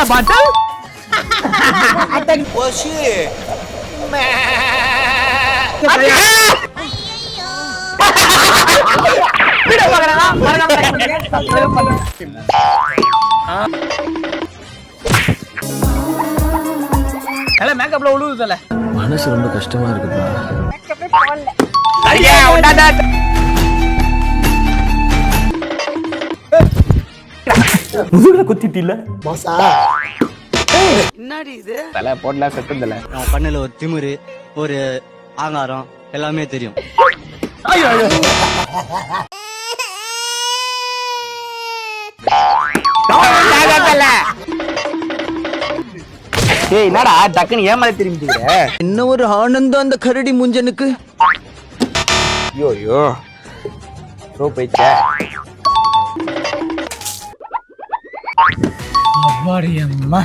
பாட்டில் மேக்கப்ல உழுவுதல மனசு ரொம்ப கஷ்டமா இருக்குப்பா. முதுகுல குத்திட்டில மாசா என்னடி இது தல போடல செத்துதல அவன் கண்ணுல ஒரு திமிரு ஒரு ஆங்காரம் எல்லாமே தெரியும். ஐயோ ஐயோ ஏய் என்னடா டக்குன்னு ஏமால திரும்பிட்டீங்க. என்ன ஒரு ஆனந்தம் அந்த கரடி முஞ்சனுக்கு. ஐயோ ஐயோ ரோ போயிச்சே. அம்மாடி அம்மா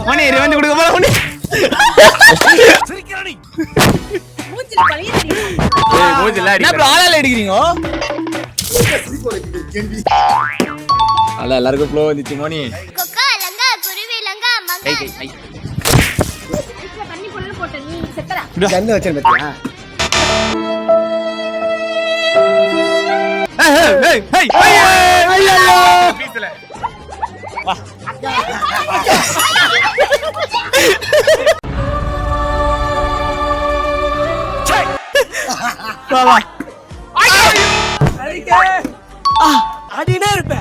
மணி வந்து கொடுக்க போல மணி சிரிக்கறடி மூஞ்சில பழியடி. ஏய் மூஞ்சில அடி. என்ன ஆளால அடிக்கிறீங்க? எல்லாருக்கும் ஃப்ளோ வந்துச்சு மணி. கொக்கா லங்கா குருவி லங்கா மங்கா ஐ தண்ணி பொண்ணு போட்ட நீ செத்தடா. கண்ணு வச்சேன் பாத்தியா? ஏய் ஏய் ஐயோ பீஸ்ல வா வா வா ஐயோ அடிக்க அடினே இருப்ப.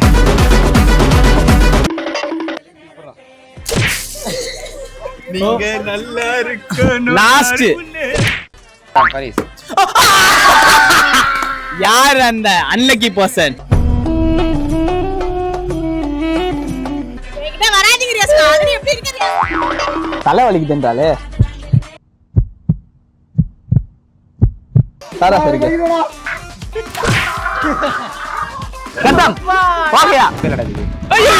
நீங்க நல்லா இருக்கணும். லாஸ்ட் பாரிஸ் யார் அந்த அன்லக்கி பர்சன்? என்கிட்ட வராதீங்க ரியாஸ். ஆல்ரெடி எப்படி இருக்கீங்க? தலை வலிக்குதுன்றாலே சாரா சரிங்க கட்டம் வாங்கயா. ஐயோ